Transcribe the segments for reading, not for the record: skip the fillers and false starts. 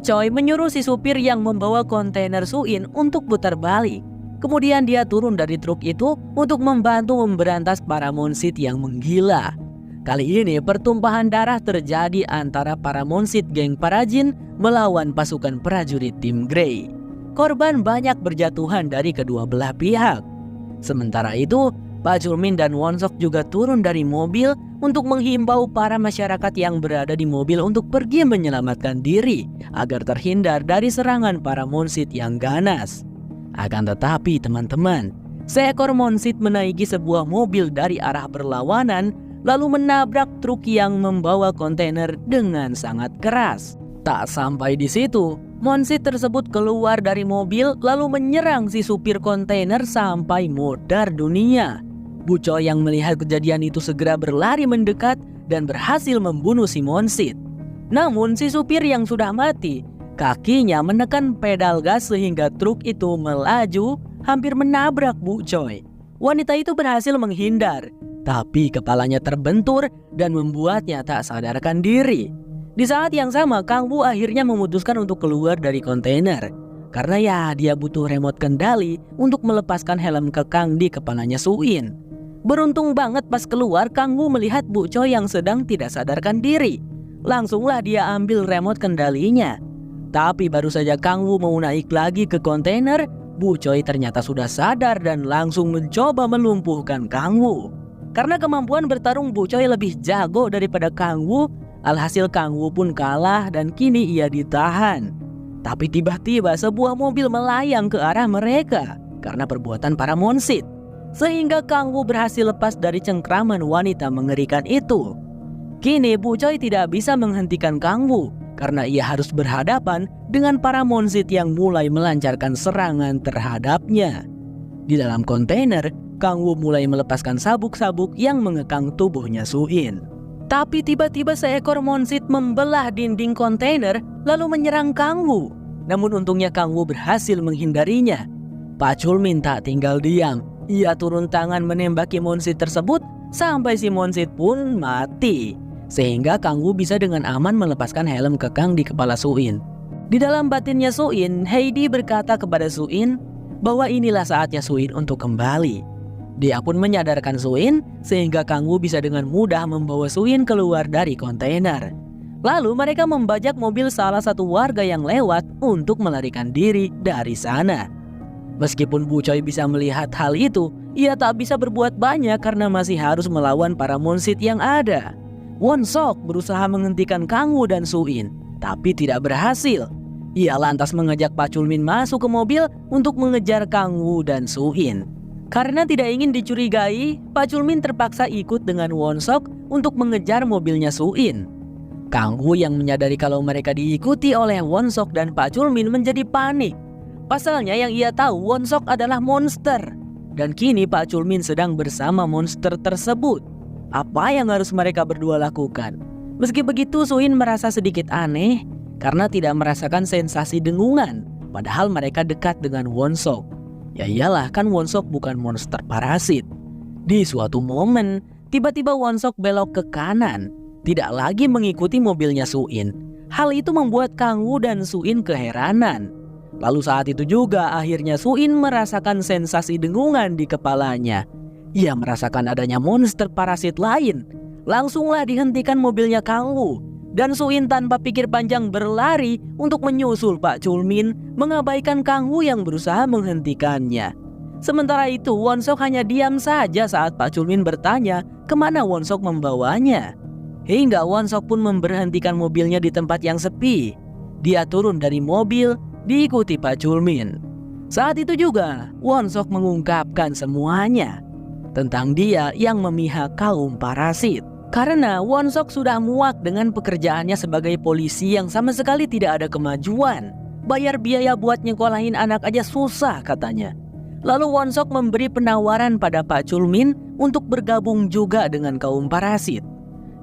Choi menyuruh si supir yang membawa kontainer Suin untuk putar balik. Kemudian dia turun dari truk itu untuk membantu memberantas para monsit yang menggila. Kali ini pertumpahan darah terjadi antara para monsit geng Parajin melawan pasukan prajurit tim Grey. Korban banyak berjatuhan dari kedua belah pihak. Sementara itu, Pak Chulmin dan Won Sok juga turun dari mobil untuk menghimbau para masyarakat yang berada di mobil untuk pergi menyelamatkan diri agar terhindar dari serangan para monsit yang ganas. Akan tetapi teman-teman, seekor monsit menaiki sebuah mobil dari arah berlawanan lalu menabrak truk yang membawa kontainer dengan sangat keras. Tak sampai di situ, monsit tersebut keluar dari mobil lalu menyerang si supir kontainer sampai modar dunia. Bu Choi yang melihat kejadian itu segera berlari mendekat dan berhasil membunuh si monsit. Namun si supir yang sudah mati, kakinya menekan pedal gas sehingga truk itu melaju hampir menabrak Bu Choi. Wanita itu berhasil menghindar, tapi kepalanya terbentur dan membuatnya tak sadarkan diri. Di saat yang sama, Kang Wu akhirnya memutuskan untuk keluar dari kontainer. Karena ya dia butuh remote kendali untuk melepaskan helm kekang di kepalanya Suin. Beruntung banget pas keluar, Kang Wu melihat Bu Choi yang sedang tidak sadarkan diri. Langsunglah dia ambil remote kendalinya. Tapi baru saja Kang Wu mau naik lagi ke kontainer, Bu Choi ternyata sudah sadar dan langsung mencoba melumpuhkan Kang Wu. Karena kemampuan bertarung Bu Choi lebih jago daripada Kang Wu, alhasil Kang Wu pun kalah dan kini ia ditahan. Tapi tiba-tiba sebuah mobil melayang ke arah mereka karena perbuatan para monsit. Sehingga Kang Wu berhasil lepas dari cengkraman wanita mengerikan itu. Kini Bu Choi tidak bisa menghentikan Kang Wu karena ia harus berhadapan dengan para monsit yang mulai melancarkan serangan terhadapnya. Di dalam kontainer, Kang Wu mulai melepaskan sabuk-sabuk yang mengekang tubuhnya Suin. Tapi tiba-tiba seekor monsit membelah dinding kontainer lalu menyerang Kang Wu. Namun untungnya Kang Wu berhasil menghindarinya. Pak Chulmin tak tinggal diam. Ia turun tangan menembaki monsit tersebut sampai si monsit pun mati. Sehingga Kang Wu bisa dengan aman melepaskan helm kekang di kepala Suin. Di dalam batinnya Suin, Heidi berkata kepada Suin bahwa inilah saatnya Suin untuk kembali. Dia pun menyadarkan Suin sehingga Kang Wu bisa dengan mudah membawa Suin keluar dari kontainer. Lalu mereka membajak mobil salah satu warga yang lewat untuk melarikan diri dari sana. Meskipun Bu Choi bisa melihat hal itu, ia tak bisa berbuat banyak karena masih harus melawan para monsit yang ada. Won Sok berusaha menghentikan Kang Wu dan Suin, tapi tidak berhasil. Ia lantas mengajak Pak Chulmin masuk ke mobil untuk mengejar Kang Wu dan Suin. Karena tidak ingin dicurigai, Pak Chulmin terpaksa ikut dengan Won Sok untuk mengejar mobilnya Suin. Kang Wu yang menyadari kalau mereka diikuti oleh Won Sok dan Pak Chulmin menjadi panik. Pasalnya yang ia tahu Won Sok adalah monster. Dan kini Pak Chulmin sedang bersama monster tersebut. Apa yang harus mereka berdua lakukan? Meski begitu, Suin merasa sedikit aneh karena tidak merasakan sensasi dengungan. Padahal mereka dekat dengan Won Sok. Ya iyalah, kan Won Sok bukan monster parasit. Di suatu momen, tiba-tiba Won Sok belok ke kanan, tidak lagi mengikuti mobilnya Suin. Hal itu membuat Kang Wu dan Suin keheranan. Lalu saat itu juga akhirnya Suin merasakan sensasi dengungan di kepalanya. Ia merasakan adanya monster parasit lain. Langsunglah dihentikan mobilnya Kang Wu. Dan Suin tanpa pikir panjang berlari untuk menyusul Pak Chulmin, mengabaikan Kang Wu yang berusaha menghentikannya. Sementara itu Won Sok hanya diam saja saat Pak Chulmin bertanya kemana Won Sok membawanya. Hingga Won Sok pun memberhentikan mobilnya di tempat yang sepi. Dia turun dari mobil diikuti Pak Chulmin. Saat itu juga Won Sok mengungkapkan semuanya tentang dia yang memihak kaum parasit. Karena Won Sok sudah muak dengan pekerjaannya sebagai polisi yang sama sekali tidak ada kemajuan. Bayar biaya buat nyekolahin anak aja susah katanya. Lalu Won Sok memberi penawaran pada Pak Chulmin untuk bergabung juga dengan kaum parasit.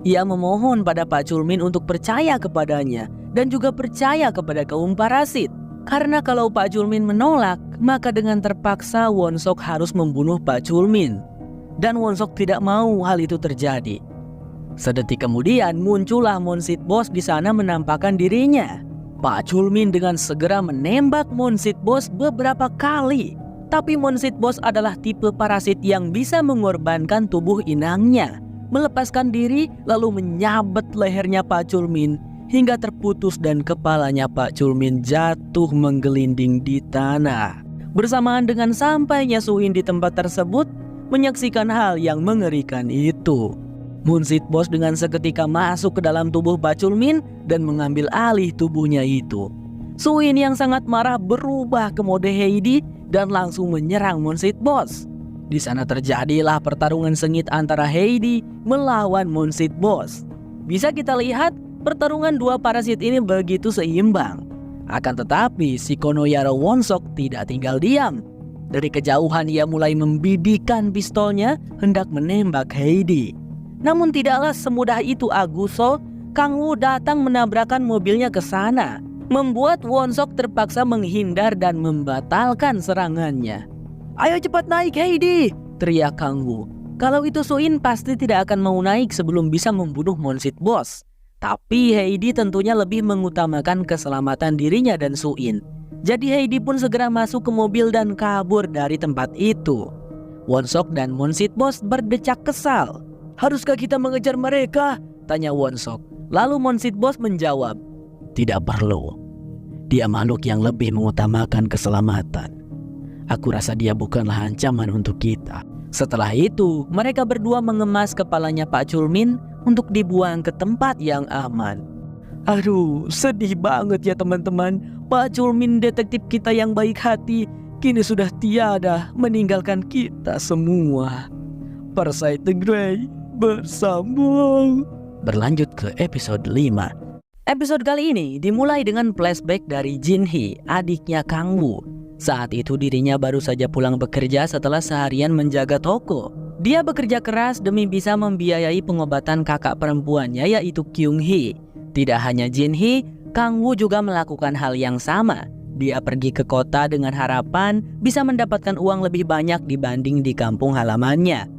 Ia memohon pada Pak Chulmin untuk percaya kepadanya dan juga percaya kepada kaum parasit. Karena kalau Pak Chulmin menolak, maka dengan terpaksa Won Sok harus membunuh Pak Chulmin. Dan Won Sok tidak mau hal itu terjadi. Sedetik kemudian muncullah monsit bos di sana menampakkan dirinya. Pak Chulmin dengan segera menembak Monsit Boss beberapa kali. Tapi Monsit Boss adalah tipe parasit yang bisa mengorbankan tubuh inangnya, melepaskan diri lalu menyabet lehernya Pak Chulmin hingga terputus dan kepalanya Pak Chulmin jatuh menggelinding di tanah. Bersamaan dengan sampainya Suin di tempat tersebut, menyaksikan hal yang mengerikan itu. Monsit Boss dengan seketika masuk ke dalam tubuh Pak Chulmin dan mengambil alih tubuhnya itu. Suin yang sangat marah berubah ke mode Heidi dan langsung menyerang Monsit Boss. Di sana terjadilah pertarungan sengit antara Heidi melawan Monsit Boss. Bisa kita lihat pertarungan dua parasit ini begitu seimbang. Akan tetapi si Konoyaro Wonsok tidak tinggal diam. Dari kejauhan ia mulai membidikan pistolnya hendak menembak Heidi. Namun tidaklah semudah itu Aguso. Kang Wu datang menabrakkan mobilnya ke sana, membuat Wonsok terpaksa menghindar dan membatalkan serangannya. "Ayo cepat naik Heidi!" teriak Kang Wu. Kalau itu Suin pasti tidak akan mau naik sebelum bisa membunuh Monsit Boss. Tapi Heidi tentunya lebih mengutamakan keselamatan dirinya dan Suin. Jadi Heidi pun segera masuk ke mobil dan kabur dari tempat itu. Wonsok dan Monsit Boss berdecak kesal. "Haruskah kita mengejar mereka?" tanya Wonsok. Lalu Monsit Boss menjawab, "Tidak perlu. Dia makhluk yang lebih mengutamakan keselamatan. Aku rasa dia bukanlah ancaman untuk kita." Setelah itu, mereka berdua mengemas kepalanya Pak Chulmin untuk dibuang ke tempat yang aman. Aduh, sedih banget ya teman-teman. Pak Chulmin detektif kita yang baik hati kini sudah tiada, meninggalkan kita semua. Parasite the Grey bersama. Berlanjut ke episode 5. Episode kali ini dimulai dengan flashback dari Jinhee, adiknya Kang Wu. Saat itu dirinya baru saja pulang bekerja setelah seharian menjaga toko. Dia bekerja keras demi bisa membiayai pengobatan kakak perempuannya yaitu Kyung Hee. Tidak hanya Jinhee, Kang Wu juga melakukan hal yang sama. Dia pergi ke kota dengan harapan bisa mendapatkan uang lebih banyak dibanding di kampung halamannya.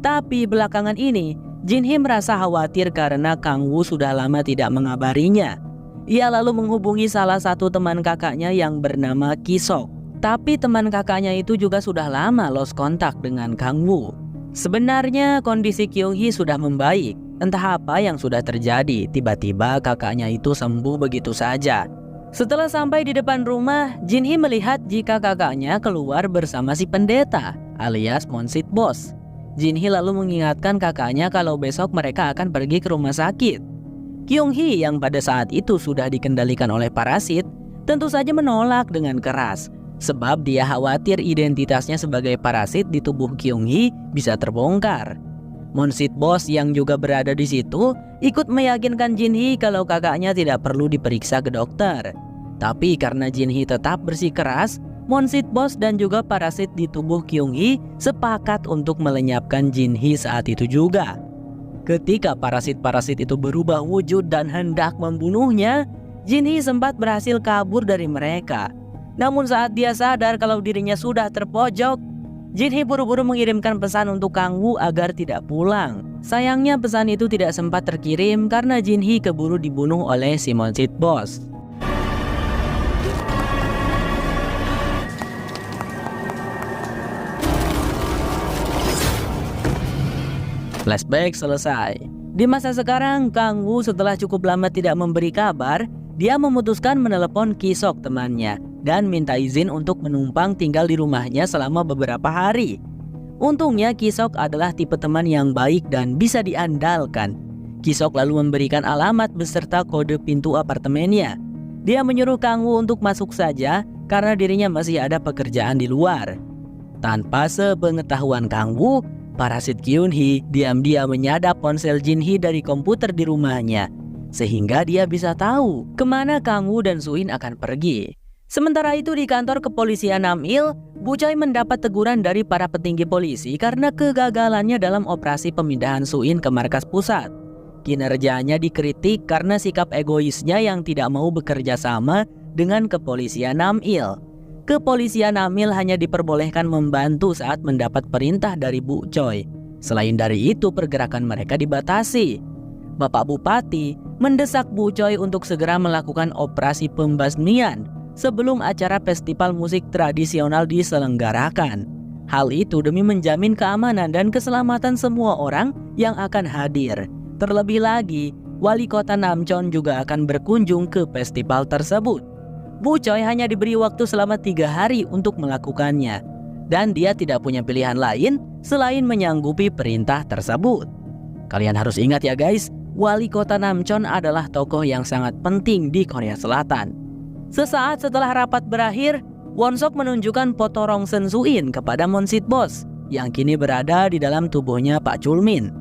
Tapi belakangan ini, Jinhee merasa khawatir karena Kang Wu sudah lama tidak mengabarinya. Ia lalu menghubungi salah satu teman kakaknya yang bernama Kisok. Tapi teman kakaknya itu juga sudah lama lost kontak dengan Kang Wu. Sebenarnya kondisi Kyung Hee sudah membaik. Entah apa yang sudah terjadi, tiba-tiba kakaknya itu sembuh begitu saja. Setelah sampai di depan rumah, Jinhee melihat jika kakaknya keluar bersama si pendeta alias Monsit Boss. Jinhee lalu mengingatkan kakaknya kalau besok mereka akan pergi ke rumah sakit. Kyung Hee yang pada saat itu sudah dikendalikan oleh parasit tentu saja menolak dengan keras. Sebab dia khawatir identitasnya sebagai parasit di tubuh Kyung Hee bisa terbongkar. Monsit Boss yang juga berada di situ ikut meyakinkan Jinhee kalau kakaknya tidak perlu diperiksa ke dokter. Tapi karena Jinhee tetap bersikeras, Monsit Boss dan juga parasit di tubuh Kyung Hee sepakat untuk melenyapkan Jinhee saat itu juga. Ketika parasit-parasit itu berubah wujud dan hendak membunuhnya, Jinhee sempat berhasil kabur dari mereka. Namun saat dia sadar kalau dirinya sudah terpojok, Jinhee buru-buru mengirimkan pesan untuk Kang Wu agar tidak pulang. Sayangnya pesan itu tidak sempat terkirim karena Jinhee keburu dibunuh oleh si Monsit Boss. Flashback selesai. Di masa sekarang, Kang Wu setelah cukup lama tidak memberi kabar, dia memutuskan menelepon Kisok temannya dan minta izin untuk menumpang tinggal di rumahnya selama beberapa hari. Untungnya Kisok adalah tipe teman yang baik dan bisa diandalkan. Kisok lalu memberikan alamat beserta kode pintu apartemennya. Dia menyuruh Kang Wu untuk masuk saja karena dirinya masih ada pekerjaan di luar. Tanpa sepengetahuan Kang Wu, parasit Kyung Hee diam-diam menyadap ponsel Jinhee dari komputer di rumahnya, sehingga dia bisa tahu kemana Kang Wu dan Suin akan pergi. Sementara itu di kantor kepolisian Namil, Bu Choi mendapat teguran dari para petinggi polisi karena kegagalannya dalam operasi pemindahan Suin ke markas pusat. Kinerjanya dikritik karena sikap egoisnya yang tidak mau bekerja sama dengan kepolisian Namil. Kepolisian Namil hanya diperbolehkan membantu saat mendapat perintah dari Bu Choi. Selain dari itu, pergerakan mereka dibatasi. Bapak Bupati mendesak Bu Choi untuk segera melakukan operasi pembasmian sebelum acara festival musik tradisional diselenggarakan. Hal itu demi menjamin keamanan dan keselamatan semua orang yang akan hadir. Terlebih lagi, Wali Kota Namcheon juga akan berkunjung ke festival tersebut. Bu Choi hanya diberi waktu selama 3 hari untuk melakukannya, dan dia tidak punya pilihan lain selain menyanggupi perintah tersebut. Kalian harus ingat ya guys, Wali Kota Namcheon adalah tokoh yang sangat penting di Korea Selatan. Sesaat setelah rapat berakhir, Won-sok menunjukkan foto Rong Seon-suin kepada Monsit Boss yang kini berada di dalam tubuhnya Pak Chul-min.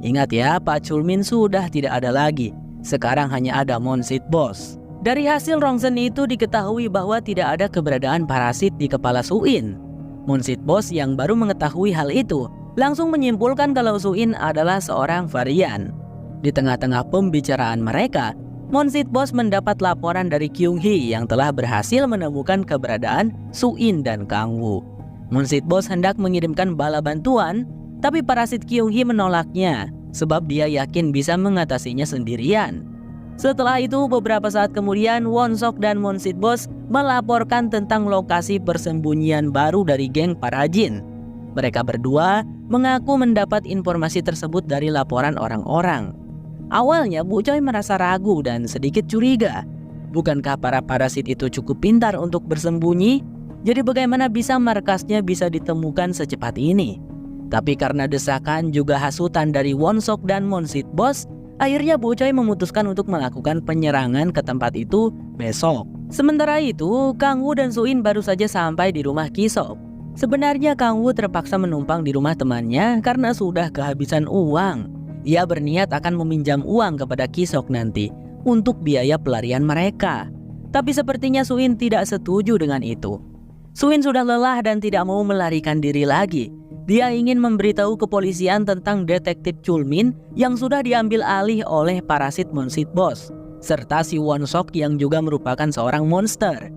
Ingat ya, Pak Chul-min sudah tidak ada lagi. Sekarang hanya ada Monsit Boss. Dari hasil rongsen itu diketahui bahwa tidak ada keberadaan parasit di kepala Suin. Monsit Boss yang baru mengetahui hal itu langsung menyimpulkan kalau Suin adalah seorang varian. Di tengah-tengah pembicaraan mereka, Monsit Boss mendapat laporan dari Kyung-hee yang telah berhasil menemukan keberadaan Suin dan Kang Woo. Monsit Boss hendak mengirimkan bala bantuan, tapi parasit Kyung-hee menolaknya sebab dia yakin bisa mengatasinya sendirian. Setelah itu beberapa saat kemudian Won-sok dan Monsit Boss melaporkan tentang lokasi persembunyian baru dari geng para jin. Mereka berdua mengaku mendapat informasi tersebut dari laporan orang-orang. Awalnya Bu Choi merasa ragu dan sedikit curiga. Bukankah para parasit itu cukup pintar untuk bersembunyi? Jadi bagaimana bisa markasnya bisa ditemukan secepat ini? Tapi karena desakan juga hasutan dari Won-sok dan Monsit Boss, akhirnya Bu Choi memutuskan untuk melakukan penyerangan ke tempat itu besok. Sementara itu, Kang Woo dan Suin baru saja sampai di rumah Ki-sok. Sebenarnya Kang Woo terpaksa menumpang di rumah temannya karena sudah kehabisan uang. Ia berniat akan meminjam uang kepada Ki-sok nanti untuk biaya pelarian mereka. Tapi sepertinya Suin tidak setuju dengan itu. Suin sudah lelah dan tidak mau melarikan diri lagi. Dia ingin memberitahu kepolisian tentang detektif Chul-min yang sudah diambil alih oleh parasit Monsit Boss, serta si Won-sok yang juga merupakan seorang monster.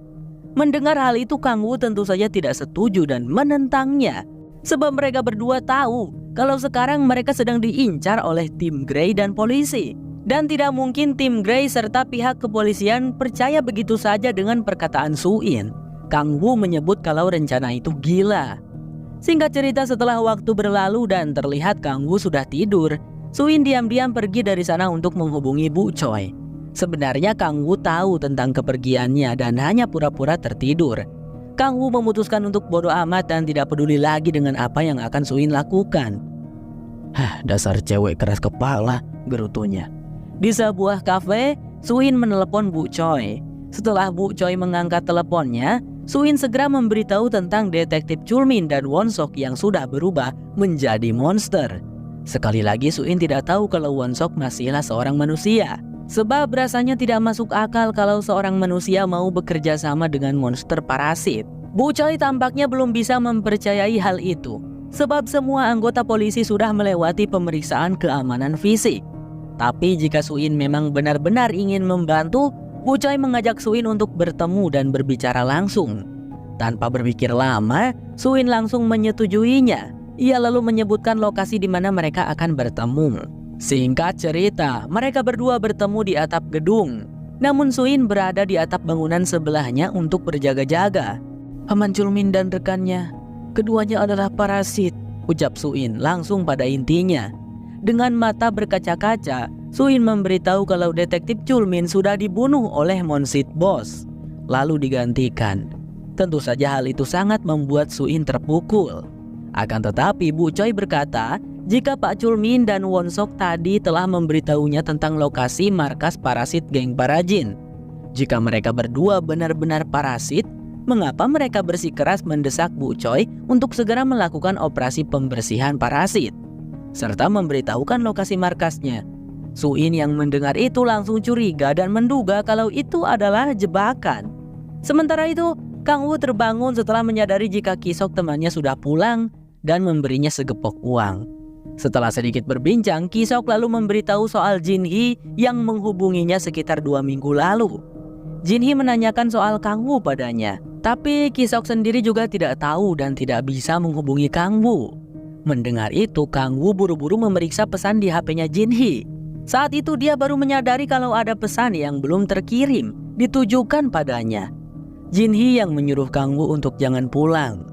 Mendengar hal itu, Kang Woo tentu saja tidak setuju dan menentangnya. Sebab mereka berdua tahu kalau sekarang mereka sedang diincar oleh tim Grey dan polisi. Dan tidak mungkin tim Grey serta pihak kepolisian percaya begitu saja dengan perkataan Suin. Kang Woo menyebut kalau rencana itu gila. Singkat cerita, setelah waktu berlalu dan terlihat Kang Woo sudah tidur, Suin diam-diam pergi dari sana untuk menghubungi Bu Choi. Sebenarnya Kang Woo tahu tentang kepergiannya dan hanya pura-pura tertidur. Kang Woo memutuskan untuk bodoh amat dan tidak peduli lagi dengan apa yang akan Suin lakukan. Dasar cewek keras kepala, gerutunya. Di sebuah kafe, Suin menelepon Bu Choi. Setelah Bu Choi mengangkat teleponnya, Suin segera memberitahu tentang detektif Chul-min dan Won-sok yang sudah berubah menjadi monster. Sekali lagi Suin tidak tahu kalau Won-sok masihlah seorang manusia. Sebab rasanya tidak masuk akal kalau seorang manusia mau bekerja sama dengan monster parasit. Bu Choi tampaknya belum bisa mempercayai hal itu. Sebab semua anggota polisi sudah melewati pemeriksaan keamanan fisik. Tapi jika Suin memang benar-benar ingin membantu, Bu Choi mengajak Suin untuk bertemu dan berbicara langsung. Tanpa berpikir lama, Suin langsung menyetujuinya. Ia lalu menyebutkan lokasi di mana mereka akan bertemu. Singkat cerita, mereka berdua bertemu di atap gedung. Namun Suin berada di atap bangunan sebelahnya untuk berjaga-jaga. Paman Chul-min dan rekannya, keduanya adalah parasit, ucap Suin langsung pada intinya. Dengan mata berkaca-kaca, Suin memberitahu kalau detektif Chul-min sudah dibunuh oleh Monsit Boss, lalu digantikan. Tentu saja hal itu sangat membuat Suin terpukul. Akan tetapi Bu Choi berkata, jika Pak Chul-min dan Won-sok tadi telah memberitahunya tentang lokasi markas parasit geng para jin. Jika mereka berdua benar-benar parasit, mengapa mereka bersikeras mendesak Bu Choi untuk segera melakukan operasi pembersihan parasit, serta memberitahukan lokasi markasnya? Suin yang mendengar itu langsung curiga dan menduga kalau itu adalah jebakan. Sementara itu, Kang Woo terbangun setelah menyadari jika Ki-sok temannya sudah pulang dan memberinya segepok uang. Setelah sedikit berbincang, Ki-sok lalu memberitahu soal Jin-hee yang menghubunginya sekitar 2 minggu lalu. Jin-hee menanyakan soal Kang Woo padanya, tapi Ki-sok sendiri juga tidak tahu dan tidak bisa menghubungi Kang Woo. Mendengar itu, Kang Woo buru-buru memeriksa pesan di HP-nya Jin-hee. Saat itu dia baru menyadari kalau ada pesan yang belum terkirim ditujukan padanya. Jinhee yang menyuruh Kang Woo untuk jangan pulang.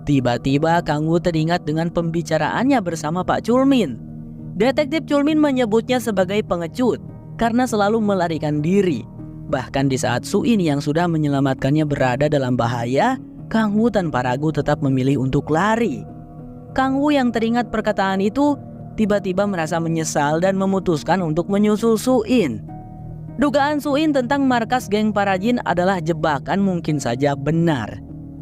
Tiba-tiba Kang Woo teringat dengan pembicaraannya bersama Pak Chulmin. Detektif Chulmin menyebutnya sebagai pengecut karena selalu melarikan diri. Bahkan di saat Soo-in yang sudah menyelamatkannya berada dalam bahaya, Kang Woo tanpa ragu tetap memilih untuk lari. Kang Woo yang teringat perkataan itu tiba-tiba merasa menyesal dan memutuskan untuk menyusul Soo-in. Dugaan Soo-in tentang markas geng para jin adalah jebakan mungkin saja benar.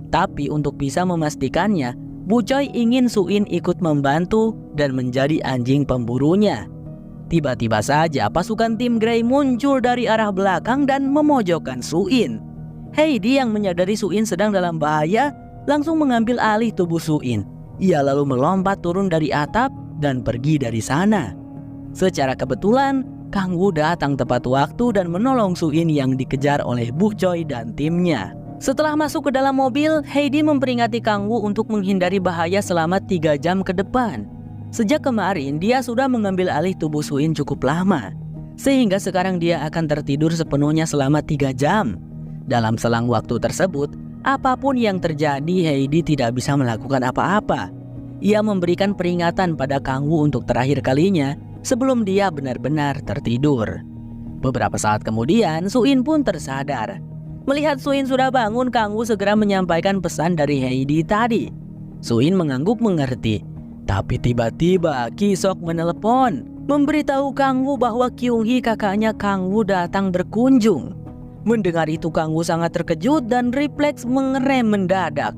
Tapi untuk bisa memastikannya, Bu Choi ingin Soo-in ikut membantu dan menjadi anjing pemburunya. Tiba-tiba saja pasukan tim Grey muncul dari arah belakang dan memojokkan Soo-in. Heidi yang menyadari Soo-in sedang dalam bahaya langsung mengambil alih tubuh Soo-in. Ia lalu melompat turun dari atap dan pergi dari sana. Secara kebetulan, Kang Woo datang tepat waktu dan menolong Soo-in yang dikejar oleh Bu Choi dan timnya. Setelah masuk ke dalam mobil, Heidi memperingati Kang Woo untuk menghindari bahaya selama 3 jam ke depan. Sejak kemarin, dia sudah mengambil alih tubuh Soo-in cukup lama, sehingga sekarang dia akan tertidur sepenuhnya selama 3 jam. Dalam selang waktu tersebut, apapun yang terjadi, Heidi tidak bisa melakukan apa-apa. Ia memberikan peringatan pada Kang Woo untuk terakhir kalinya sebelum dia benar-benar tertidur. Beberapa saat kemudian, Soo-in pun tersadar. Melihat Soo-in sudah bangun, Kang Woo segera menyampaikan pesan dari Heidi tadi. Soo-in mengangguk mengerti. Tapi tiba-tiba Ki-sok menelepon, memberitahu Kang Woo bahwa Kyung-hee kakaknya Kang Woo datang berkunjung. Mendengar itu Kang Woo sangat terkejut dan refleks mengerem mendadak.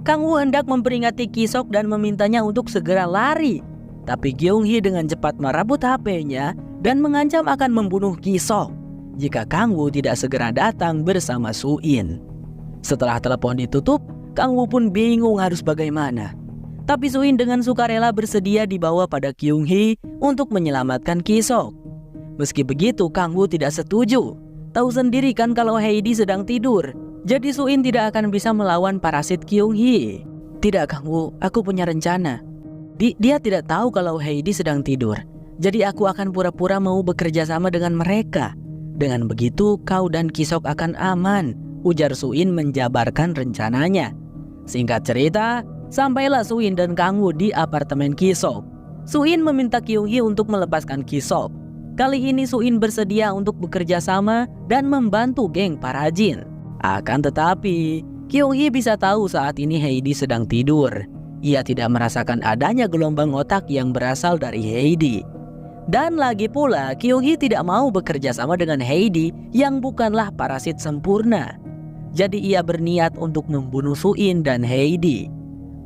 Kang Woo hendak memperingati Ki-sok dan memintanya untuk segera lari. Tapi Kyung-hee dengan cepat merebut HP-nya dan mengancam akan membunuh Ki-sok jika Kang Woo tidak segera datang bersama Soo-in. Setelah telepon ditutup, Kang Woo pun bingung harus bagaimana. Tapi Soo-in dengan sukarela bersedia dibawa pada Kyung-hee untuk menyelamatkan Ki-sok. Meski begitu, Kang Woo tidak setuju. Tahu sendiri kan kalau Heidi sedang tidur, jadi Soo-in tidak akan bisa melawan parasit Kyung-hee. Tidak Kang Woo, aku punya rencana. Dia tidak tahu kalau Heidi sedang tidur, jadi aku akan pura-pura mau bekerja sama dengan mereka. Dengan begitu kau dan Ki-sok akan aman, ujar Soo-in menjabarkan rencananya. Singkat cerita, sampailah Soo-in dan Kang Woo di apartemen Ki-sok. Soo-in meminta Kyung-hee untuk melepaskan Ki-sok. Kali ini Soo-in bersedia untuk bekerja sama dan membantu geng para jin. Akan tetapi, Kyung-hee bisa tahu saat ini Heidi sedang tidur. Ia tidak merasakan adanya gelombang otak yang berasal dari Heidi. Dan lagi pula, Kyung-hee tidak mau bekerja sama dengan Heidi yang bukanlah parasit sempurna. Jadi ia berniat untuk membunuh Soo-in dan Heidi.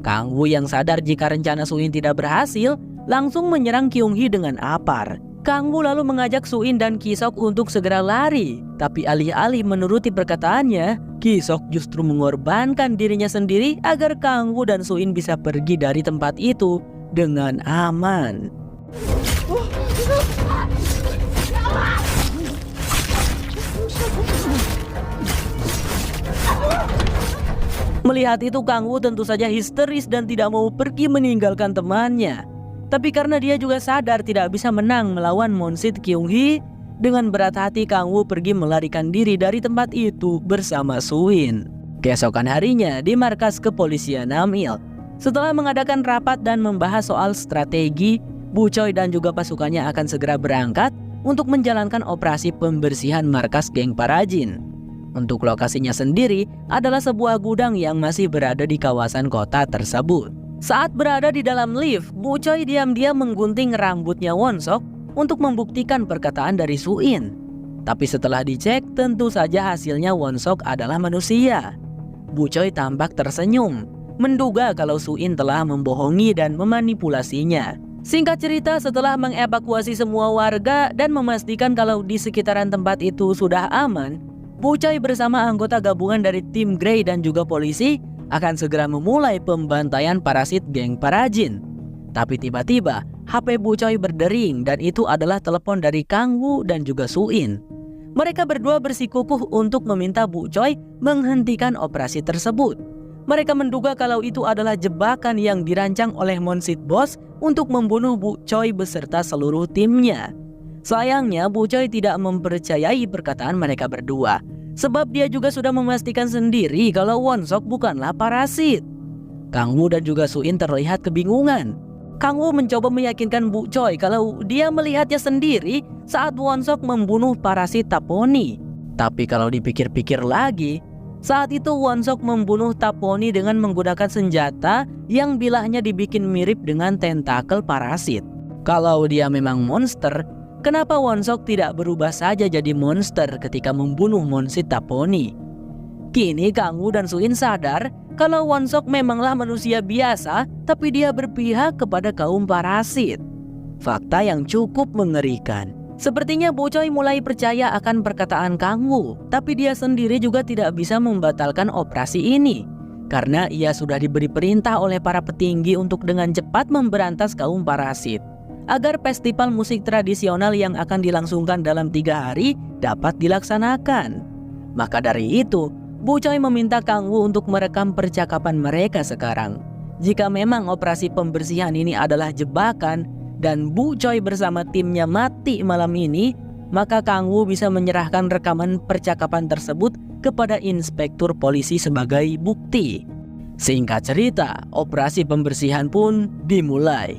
Kang Woo yang sadar jika rencana Soo-in tidak berhasil, langsung menyerang Kyung-hee dengan apar. Kang Woo lalu mengajak Soo-in dan Ki-sok untuk segera lari. Tapi alih-alih menuruti perkataannya, Ki-sok justru mengorbankan dirinya sendiri agar Kang Woo dan Soo-in bisa pergi dari tempat itu dengan aman. Melihat itu Kang Woo tentu saja histeris dan tidak mau pergi meninggalkan temannya. Tapi karena dia juga sadar tidak bisa menang melawan Monsit Kyung-hee, dengan berat hati Kang Woo pergi melarikan diri dari tempat itu bersama Soo-in. Keesokan harinya di markas kepolisian Namil, setelah mengadakan rapat dan membahas soal strategi, Bu Choi dan juga pasukannya akan segera berangkat untuk menjalankan operasi pembersihan markas geng para jin. Untuk lokasinya sendiri adalah sebuah gudang yang masih berada di kawasan kota tersebut. Saat berada di dalam lift, Bu Choi diam-diam menggunting rambutnya Won-sok untuk membuktikan perkataan dari Soo-in. Tapi setelah dicek, tentu saja hasilnya Won-sok adalah manusia. Bu Choi tampak tersenyum, menduga kalau Soo-in telah membohongi dan memanipulasinya. Singkat cerita, setelah mengevakuasi semua warga dan memastikan kalau di sekitaran tempat itu sudah aman, Bu Choi bersama anggota gabungan dari tim Grey dan juga polisi akan segera memulai pembantaian parasit geng para jin. Tapi tiba-tiba HP Bu Choi berdering dan itu adalah telepon dari Kang Woo dan juga Soo-in. Mereka berdua bersikukuh untuk meminta Bu Choi menghentikan operasi tersebut. Mereka menduga kalau itu adalah jebakan yang dirancang oleh Monsit Boss untuk membunuh Bu Choi beserta seluruh timnya. Sayangnya Bu Choi tidak mempercayai perkataan mereka berdua, sebab dia juga sudah memastikan sendiri kalau Won Sok bukanlah parasit. Kang Woo dan juga Soo In terlihat kebingungan. Kang Woo mencoba meyakinkan Bu Choi kalau dia melihatnya sendiri saat Won Sok membunuh parasit Taponi. Tapi kalau dipikir-pikir lagi, saat itu Won Sok membunuh Taponi dengan menggunakan senjata yang bilahnya dibikin mirip dengan tentakel parasit. Kalau dia memang monster, kenapa Won Sok tidak berubah saja jadi monster ketika membunuh Monsit Taponi? Kini Kang Woo dan Soo In sadar kalau Won Sok memanglah manusia biasa, tapi dia berpihak kepada kaum parasit. Fakta yang cukup mengerikan. Sepertinya Bu Choi mulai percaya akan perkataan Kang Woo, tapi dia sendiri juga tidak bisa membatalkan operasi ini. Karena ia sudah diberi perintah oleh para petinggi untuk dengan cepat memberantas kaum parasit, agar festival musik tradisional yang akan dilangsungkan dalam 3 hari dapat dilaksanakan. Maka dari itu, Bu Choi meminta Kang Woo untuk merekam percakapan mereka sekarang. Jika memang operasi pembersihan ini adalah jebakan dan Bu Choi bersama timnya mati malam ini, maka Kang Woo bisa menyerahkan rekaman percakapan tersebut kepada inspektur polisi sebagai bukti. Singkat cerita, operasi pembersihan pun dimulai.